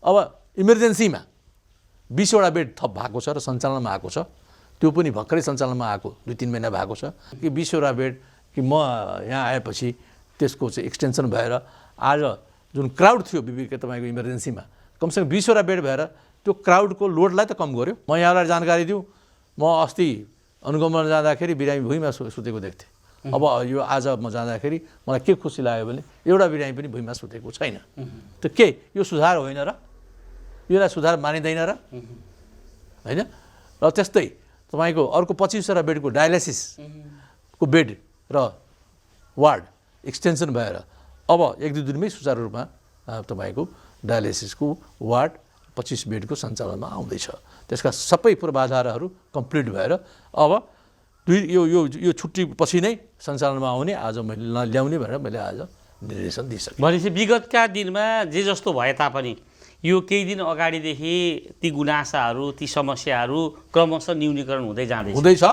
अब इमर्जेन्सीमा 20वटा बेड थप भएको छ र सञ्चालनमा आएको छ। त्यो पनि भर्खरै सञ्चालनमा आएको 2-3 महिना भएको छ कि 20वटा बेड कि म यहाँ आएपछि त्यसको चाहिँ एक्सटेन्सन भएर आज जुन क्राउड थियो विभिन्न तपाईँको इमर्जेन्सीमा कमसेकम 20वटा बेड भएर त्यो क्राउडको लोडलाई त कम गर्यो। म यहाँलाई जानकारी दिउँ, म अस्ति अनुगमन जाँदाखेरि बिरामी भुइँमा सुतेको देख्थेँ। अब यो आज म जाँदाखेरि मलाई के खुसी लाग्यो भने एउटा बिरामी पनि भुइँमा सुतेको छैन। त के यो सुधार होइन र? यसलाई सुधार मानिँदैन र? होइन। र त्यस्तै तपाईँको अर्को 25वटा बेडको डायलाइसिसको बेड र वार्ड एक्सटेन्सन भएर अब 1-2 दिनमै सुचारू रूपमा तपाईँको डायलाइसिसको वार्ड 25 बेडको सञ्चालनमा आउँदैछ। त्यसका सबै पूर्वाधारहरू कम्प्लिट भएर अब यो छुट्टी पछि नै सञ्चालनमा आउने आज मैले ल्याउने भनेर मैले आज निर्देशन दिइसकेँ। भनेपछि विगतका दिनमा जे जस्तो भए तापनि यो केही दिन अगाडिदेखि ती गुनासाहरू ती समस्याहरू क्रमशः न्यूनीकरण हुँदैछ।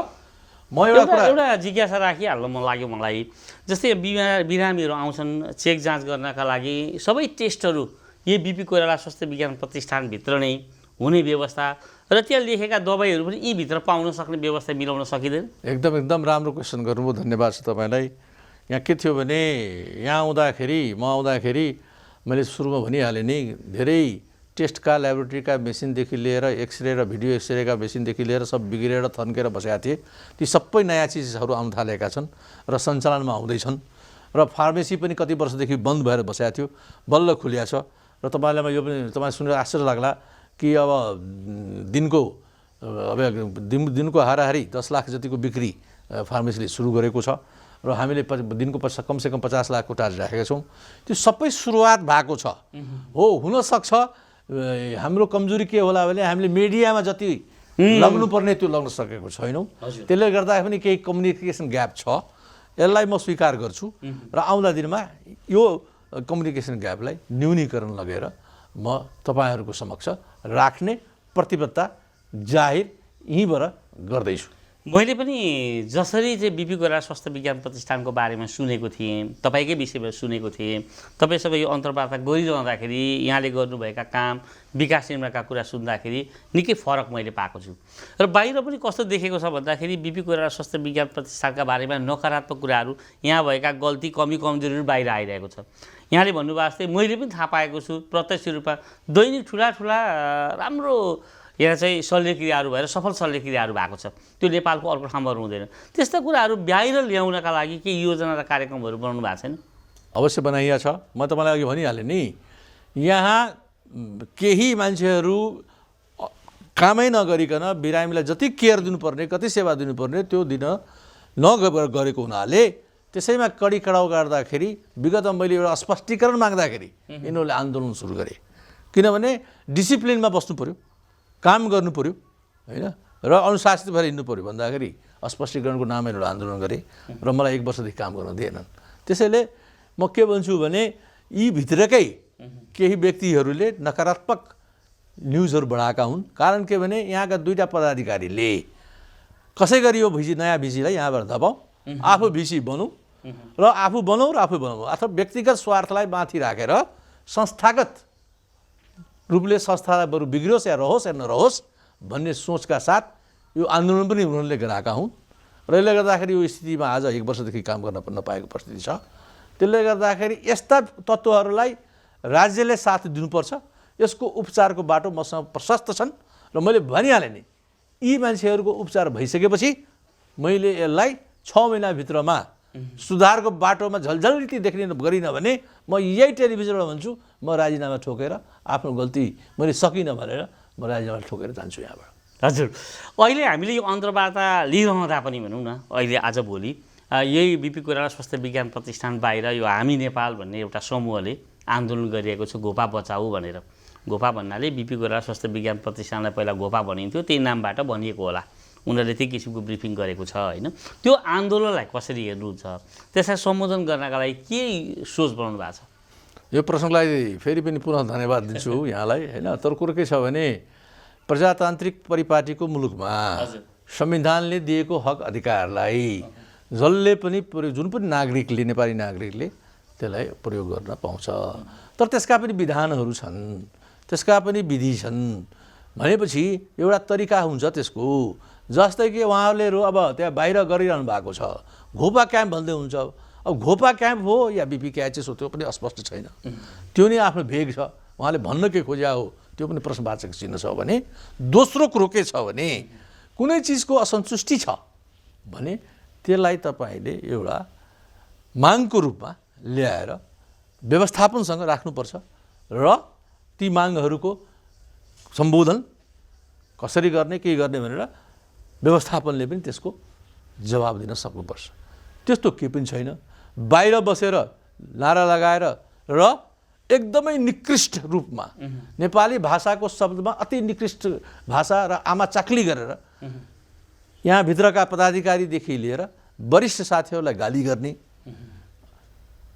म एउटा जिज्ञासा राखिहाल्नु मन लाग्यो मलाई। जस्तै बिरामीहरू आउँछन् चेक जाँच गर्नका लागि सबै टेस्टहरू यही बिपी कोइराला स्वास्थ्य विज्ञान प्रतिष्ठानभित्र नै हुने व्यवस्था र त्यहाँ लेखेका दबाईहरू पनि यीभित्र पाउन सक्ने व्यवस्था मिलाउन सकिँदैन? एकदम राम्रो क्वेसन गर्नुभयो, धन्यवाद छ तपाईँलाई। यहाँ के थियो भने म आउँदाखेरि मैले सुरुमा भनिहालेँ नि, धेरै टेस्टका ल्याबोरेटरीका मेसिनदेखि लिएर एक्सरे र भिडियो एक्सरेका मेसिनदेखि लिएर सब बिग्रेर थन्केर बसेका थिए। ती सबै नयाँ चिजहरू आउन थालेका छन् र सञ्चालनमा आउँदैछन् र फार्मेसी पनि कति वर्षदेखि बन्द भएर बसेको थियो, बल्ल खुलिया छ। र तपाईँलाई यो पनि तपाईँ सुनेर आश्चर्य लाग्ला कि अब दिनको हाराहारी 10 लाख जतिको बिक्री फार्मेसीले सुरु गरेको छ र हामीले दिनको कमसेकम 50 लाखको टार्गेट राखेका छौँ। त्यो सबै सुरुवात भएको छ। हो, हुनसक्छ हाम्रो कमजोरी के होला भने हामीले मिडियामा जति लग्नुपर्ने त्यो लग्न सकेको छैनौँ। त्यसले गर्दा पनि केही कम्युनिकेसन ग्याप छ, यसलाई म स्वीकार गर्छु र आउँदा दिनमा यो कम्युनिकेसन ग्यापलाई न्यूनीकरण लगेर म तपाईँहरूको समक्ष राख्ने प्रतिबद्धता जाहिर यहीँबाट गर्दैछु। मैले पनि जसरी चाहिँ बिपी कोइराला स्वास्थ्य विज्ञान प्रतिष्ठानको बारेमा सुनेको थिएँ, तपाईँकै विषयमा सुनेको थिएँ, तपाईँसँग यो अन्तर्वार्ता गरिरहँदाखेरि यहाँले गर्नुभएका काम विकास निर्माणका कुरा सुन्दाखेरि निकै फरक मैले पाएको छु। र बाहिर पनि कस्तो देखेको छ भन्दाखेरि बिपी कोइराला स्वास्थ्य विज्ञान प्रतिष्ठानका बारेमा नकारात्मक कुराहरू, यहाँ भएका गल्ती कमी कमजोरीहरू बाहिर आइरहेको छ। यहाँले भन्नुभएको जस्तै मैले पनि थाहा पाएको छु, प्रत्यक्ष रूपमा दैनिक ठुला राम्रो यहाँ चाहिँ शल्यक्रियाहरू भएर सफल शल्यक्रियाहरू भएको छ। त्यो नेपालको अर्को ठाउँमा हुँदैन। त्यस्ता कुराहरू बाहिर ल्याउनका लागि के योजना र कार्यक्रमहरू बनाउनु भएको छैन? अवश्य बनाइया छ। म तपाईँलाई अघि भनिहालेँ नि, यहाँ केही मान्छेहरू कामै नगरिकन बिरामीलाई जति केयर दिनुपर्ने, कति सेवा दिनुपर्ने त्यो दिन नगरेको हुनाले त्यसैमा कडी कडाउ गर्दाखेरि विगतमा मैले एउटा स्पष्टीकरण माग्दाखेरि यिनीहरूले आन्दोलन सुरु गरे। किनभने डिसिप्लिनमा बस्नु पऱ्यो, काम गर्नु पऱ्यो होइन, र अनुशासित भएर हिँड्नु पऱ्यो भन्दाखेरि स्पष्टीकरणको नाममा एउटा आन्दोलन गरेँ र मलाई 1 वर्षदेखि काम गर्न दिएनन्। त्यसैले म के भन्छु भने यी भित्रकै केही व्यक्तिहरूले नकारात्मक न्युजहरू बढाएका हुन्। कारण के भने यहाँका 2टा पदाधिकारीले कसै गरी यो नयाँ भिसीलाई यहाँबाट दबाऊ, आफू भिसी बनौँ र आफू बनाऊ अथवा व्यक्तिगत स्वार्थलाई माथि राखेर संस्थागत रूपले संस्थालाई बरु बिग्रियोस् या रहोस् या नरहोस् भन्ने सोचका साथ यो आन्दोलन पनि उनीहरूले गराएका हुन्। र यसले गर्दाखेरि यो स्थितिमा आज 1 वर्षदेखि काम गर्न नपाएको परिस्थिति छ। त्यसले गर्दाखेरि यस्ता तत्त्वहरूलाई राज्यले साथ दिनुपर्छ। यसको उपचारको बाटो मसँग प्रशस्त छन् र मैले भनिहालेँ नि, यी मान्छेहरूको उपचार भइसकेपछि मैले यसलाई 6 महिनाभित्रमा सुधारको बाटोमा झल्झल्ती देख्ने गरिनँ भने म यही टेलिभिजनमा भन्छु, म राजीनामा ठोकेर आफ्नो गल्ती मैले सकिनँ भनेर म राजीनामा ठोकेर जान्छु यहाँबाट। हजुर, अहिले हामीले यो अन्तर्वार्ता लिइरहँदा पनि भनौँ न, अहिले आजभोलि यही बिपी कोइराला स्वास्थ्य विज्ञान प्रतिष्ठान बाहिर यो हामी नेपाल भन्ने एउटा समूहले आन्दोलन गरिएको छ, घोपा बचाऊ भनेर। घोपा भन्नाले बिपी कोइराला स्वास्थ्य विज्ञान प्रतिष्ठानलाई पहिला घोपा भनिन्थ्यो, त्यही नामबाट भनिएको होला। उनीहरूले त्यही किसिमको ब्रिफिङ गरेको छ होइन। त्यो आन्दोलनलाई कसरी हेर्नुहुन्छ, त्यसलाई सम्बोधन गर्नका लागि के सोच बनाउनु भएको छ? यो प्रश्नलाई फेरि पनि पुनः धन्यवाद दिन्छु यहाँलाई होइन। तर कुरो के छ भने प्रजातान्त्रिक परिपाटीको मुलुकमा संविधानले दिएको हक अधिकारलाई जसले पनि जुन पनि नागरिकले, नेपाली नागरिकले त्यसलाई प्रयोग गर्न पाउँछ। तर त्यसका पनि विधानहरू छन्, त्यसका पनि विधि छन्। भनेपछि एउटा तरिका हुन्छ त्यसको। जस्तै कि उहाँहरूले अब त्यहाँ बाहिर गरिरहनु भएको छ, घोपा क्याम्प भन्दै हुन्छ। अब घोपा क्याम्प हो या बिपी क्याचेस हो त्यो पनि अस्पष्ट छैन। त्यो नि आफ्नो भेग छ। उहाँले भन्न के खोज्या हो त्यो पनि प्रश्नवाचक चिन्ह छ भने। दोस्रो कुरो के छ भने कुनै चिजको असन्तुष्टि छ भने त्यसलाई तपाईँले एउटा मागको रूपमा ल्याएर व्यवस्थापनसँग राख्नुपर्छ र ती मागहरूको सम्बोधन कसरी गर्ने, के गर्ने भनेर व्यवस्थापनले पनि त्यसको जवाब दिन सक्नुपर्छ। त्यस्तो केही पनि छैन। बाहिर बसेर नारा लगाएर र एकदमै निकृष्ट रूपमा नेपाली भाषाको शब्दमा अति निकृष्ट भाषा र आमा चाक्ली गरेर यहाँ भित्रका पदाधिकारीदेखि लिएर वरिष्ठ साथीहरूलाई गाली गर्ने।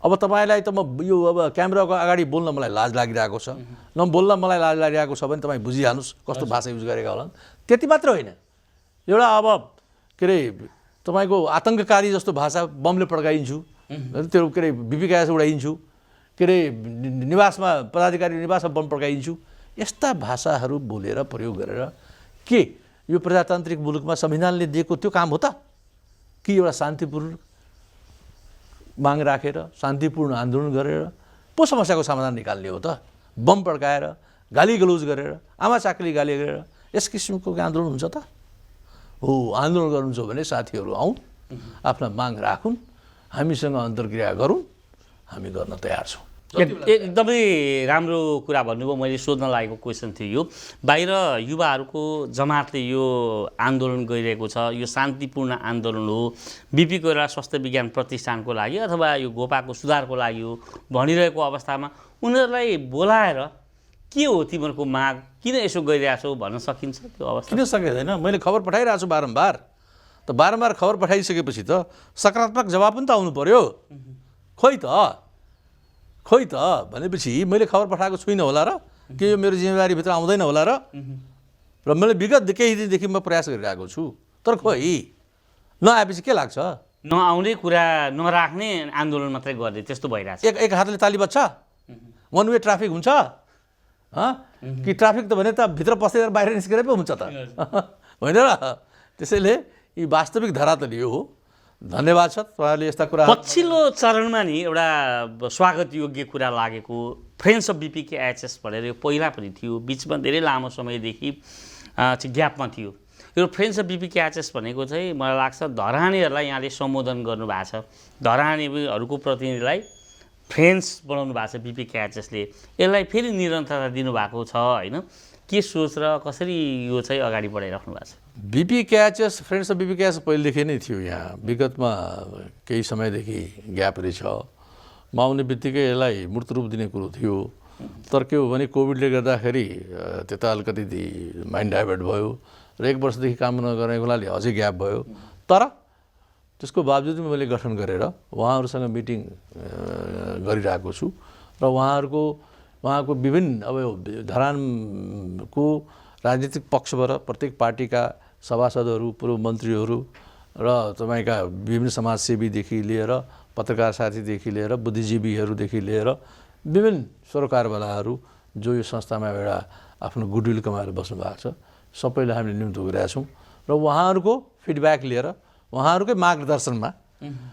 अब तपाईँलाई त म यो अब क्यामेराको अगाडि बोल्न मलाई लाज लागिरहेको छ, नबोल्न मलाई लाज लागिरहेको छ भने तपाईँ बुझिहाल्नुहोस् कस्तो भाषा युज गरेका होला। त्यति मात्र होइन, एउटा अब के अरे तपाईँको आतङ्ककारी जस्तो भाषा बमले पड्काइन्छु, त्यो के अरे बिपी-क्याएस उडाइन्छु, के अरे निवासमा पदाधिकारी निवासमा बम पड्काइन्छु, यस्ता भाषाहरू बोलेर प्रयोग गरेर के यो प्रजातान्त्रिक मुलुकमा संविधानले दिएको त्यो काम हो त कि एउटा शान्तिपूर्ण माग राखेर शान्तिपूर्ण आन्दोलन गरेर पो समस्याको समाधान निकाल्ने हो त? बम पड्काएर गाली गलौज गरेर आमा चाक्ली गाली गरेर यस किसिमको आन्दोलन हुन्छ त? हो, आन्दोलन गर्नुहुन्छ भने साथीहरू आउन्, आफ्ना माग राखुन्, हामीसँग अन्तर्क्रिया गरौँ, हामी गर्न तयार छौँ। एकदमै राम्रो कुरा भन्नुभयो। मैले सोध्न लागेको क्वेसन थियो यो, बाहिर युवाहरूको जमातले यो आन्दोलन गरिरहेको छ, यो शान्तिपूर्ण आन्दोलन हो, बिपी कोइराला स्वास्थ्य विज्ञान प्रतिष्ठानको लागि अथवा यो घोपाको सुधारको लागि हो भनिरहेको अवस्थामा उनीहरूलाई बोलाएर के हो तिमीहरूको माग, किन यसो गरिरहेको छौ भन्न सकिन्छ? त्यो अवस्था किन सकिँदैन? मैले खबर पठाइरहेको छु बारम्बार, त बारम्बार खबर पठाइसकेपछि त सकारात्मक जवाब पनि त आउनु पर्यो। खोइ त भनेपछि मैले खबर पठाएको छुइनँ होला र? के यो मेरो जिम्मेवारीभित्र आउँदैन होला र? र मैले विगत केही दिनदेखि म प्रयास गरिरहेको छु, तर खोइ नआएपछि के लाग्छ? नआउने कुरा नराख्ने आन्दोलन मात्रै गर्ने त्यस्तो भइरहेछ। एक हातले ताली बज्छ, वान वे ट्राफिक हुन्छ कि ट्राफिक त भने त भित्र पसेर बाहिर निस्केर पो हुन्छ त होइन र? त्यसैले यी वास्तविक धरातल यो हो। धन्यवाद छ तपाईँहरूले यस्ता कुरा। पछिल्लो चरणमा नि एउटा स्वागत योग्य कुरा लागेको फ्रेन्ड्स अफ बिपी-क्याएचएस भनेर यो पहिला पनि थियो, बिचमा धेरै लामो समयदेखि ग्यापमा थियो। यो फ्रेन्ड्स अफ बिपी-क्याएचएस भनेको चाहिँ मलाई लाग्छ धरानीहरूलाई यहाँले सम्बोधन गर्नुभएको छ, धरानीहरूको प्रतिनिधिलाई फ्रेन्ड्स बनाउनु भएको छ बिपी-क्याएचएसले, यसलाई फेरि निरन्तरता दिनुभएको छ होइन? के सोच र कसरी यो चाहिँ अगाडि बढाइराख्नु भएको छ? बिपी-क्याएचएस फ्रेन्ड्स अफ बिपी-क्याएचएस पहिलेदेखि नै थियो यहाँ, विगतमा केही समयदेखि ग्याप रहेछ। म आउने बित्तिकै यसलाई मूर्त रूप दिने कुरो थियो, तर के हो भने कोभिडले गर्दाखेरि त्यता अलिकति माइन्ड डाइभर्ट भयो र 1 वर्षदेखि काम नगर्नेको हुनाले अझै ग्याप भयो। तर त्यसको बावजुद मैले गठन गरेर उहाँहरूसँग मिटिङ गरिरहेको छु र उहाँको विभिन्न अब धरानको राजनीतिक पक्षबाट प्रत्येक पार्टीका सभासदहरू, पूर्व मन्त्रीहरू र तपाईँका विभिन्न समाजसेवीदेखि लिएर पत्रकार साथीदेखि लिएर बुद्धिजीवीहरूदेखि लिएर विभिन्न सरोकारवालाहरू जो यो संस्थामा एउटा आफ्नो गुडविल कमाएर बस्नु भएको छ, सबैलाई हामीले निम्तो गरेका छौँ र उहाँहरूको फिडब्याक लिएर उहाँहरूकै मार्गदर्शनमा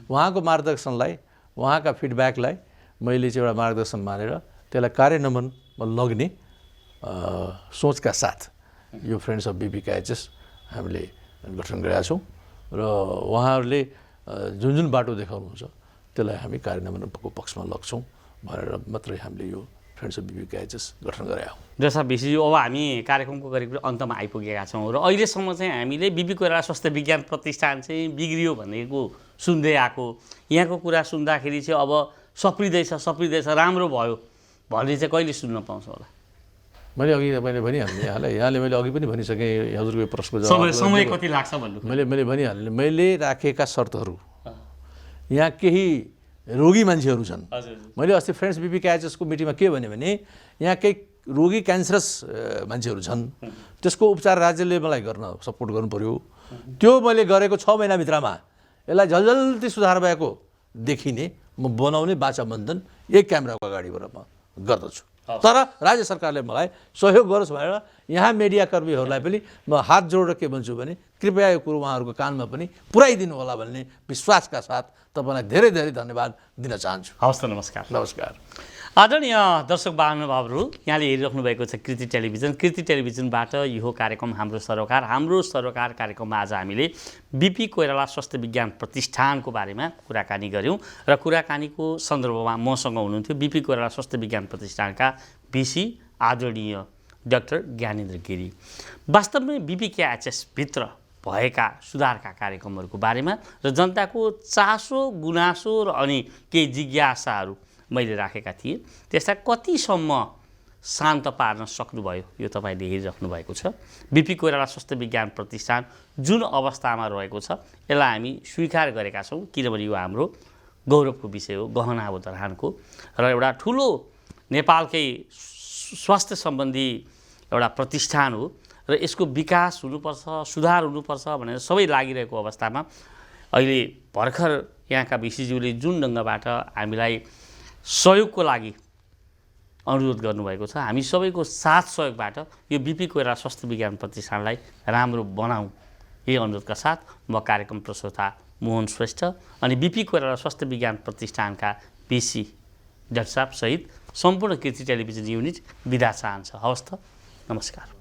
उहाँको मार्गदर्शनलाई उहाँका फिडब्याकलाई मैले चाहिँ एउटा मार्गदर्शन मानेर त्यसलाई कार्यान्वयनमा लग्ने सोचका साथ यो फ्रेन्ड्स अफ बिपी-क्याएचएस हामीले गठन गरेका छौँ र उहाँहरूले जुन जुन बाटो देखाउनुहुन्छ त्यसलाई हामी कार्यान्वयनको पक्षमा लग्छौँ भनेर मात्रै हामीले यो फ्रेन्ड्स अफ बिपी-क्याएचएस गठन गरेका हौँ। जसा बेसी अब हामी कार्यक्रमको करिब अन्तमा आइपुगेका छौँ र अहिलेसम्म चाहिँ हामीले बिपी कोइराला स्वास्थ्य विज्ञान प्रतिष्ठान चाहिँ बिग्रियो भनेको सुन्दै आएको, यहाँको कुरा सुन्दाखेरि चाहिँ अब सप्रिँदैछ राम्रो भयो भन्ने चाहिँ कहिले सुन्न पाउँछ होला? मैले अघि मैले भनिहालेँ यहाँले मैले अघि पनि भनिसकेँ, हजुरको प्रश्नको जवाब समय कति लाग्छ भन्नु मैले भनिहालेँ। मैले राखेका शर्तहरू यहाँ केही रोगी मान्छेहरू छन्। मैले अस्ति फ्रेन्ड्स बिपी-क्याएचएसको मिटिङमा के भने यहाँ केही रोगी क्यान्सरस मान्छेहरू छन्, त्यसको उपचार राज्यले मलाई गर्न सपोर्ट गर्नु पर्यो। त्यो मैले गरेको 6 महिनाभित्रमा यसलाई जल्दी सुधार भएको देखिने म बनाउने वाचा बन्धन एक क्यामेराको अगाडिबाट म गर्दछु। तर राज्य सरकारले मलाई सहयोग गरोस् भनेर यहाँ मिडियाकर्मीहरूलाई पनि म हात जोडेर के भन्छु भने कृपया यो कुरो उहाँहरूको कानमा पनि पुर्याइदिनु होला भन्ने विश्वासका साथ तपाईँलाई धेरै धेरै धन्यवाद दिन चाहन्छु। हवस् त, नमस्कार। नमस्कार। आदरणीय दर्शक महानुभावहरू, यहाँले हेरिराख्नु भएको छ कृति टेलिभिजनबाट यो कार्यक्रम हाम्रो सरोकार कार्यक्रममा आज हामीले बिपी कोइराला स्वास्थ्य विज्ञान प्रतिष्ठानको बारेमा कुराकानी गऱ्यौँ र कुराकानीको सन्दर्भमा मसँग हुनुहुन्थ्यो बिपी कोइराला स्वास्थ्य विज्ञान प्रतिष्ठानका भिसी आदरणीय डाक्टर ज्ञानेन्द्र गिरी। वास्तवमै बिपी-क्याएचएस भित्र भएका सुधारका कार्यक्रमहरूको बारेमा र जनताको चासो गुनासो र अनि केही जिज्ञासाहरू मैले राखेका थिएँ। त्यसलाई कतिसम्म शान्त पार्न सक्नुभयो यो तपाईँले हेरिराख्नु भएको छ। बिपी कोइराला स्वास्थ्य विज्ञान प्रतिष्ठान जुन अवस्थामा रहेको छ यसलाई हामी स्वीकार गरेका छौँ, किनभने यो हाम्रो गौरवको विषय हो, गहना हो धरानको, र एउटा ठुलो नेपालकै स्वास्थ्य सम्बन्धी एउटा प्रतिष्ठान हो र यसको विकास हुनुपर्छ, सुधार हुनुपर्छ भनेर सबै लागिरहेको अवस्थामा अहिले भर्खर यहाँका भिसीज्यूले जुन ढङ्गबाट हामीलाई सहयोगको लागि अनुरोध गर्नुभएको छ, हामी सबैको साथ सहयोगबाट यो बिपी कोइराला स्वास्थ्य विज्ञान प्रतिष्ठानलाई राम्रो बनाऊँ, यही अनुरोधका साथ म कार्यक्रम प्रस्तोता मोहन श्रेष्ठ अनि बिपी कोइराला स्वास्थ्य विज्ञान प्रतिष्ठानका भिसी डाक्टर साहब सहित सम्पूर्ण कृति टेलिभिजन युनिट बिदा चाहन्छ। हवस् त, नमस्कार।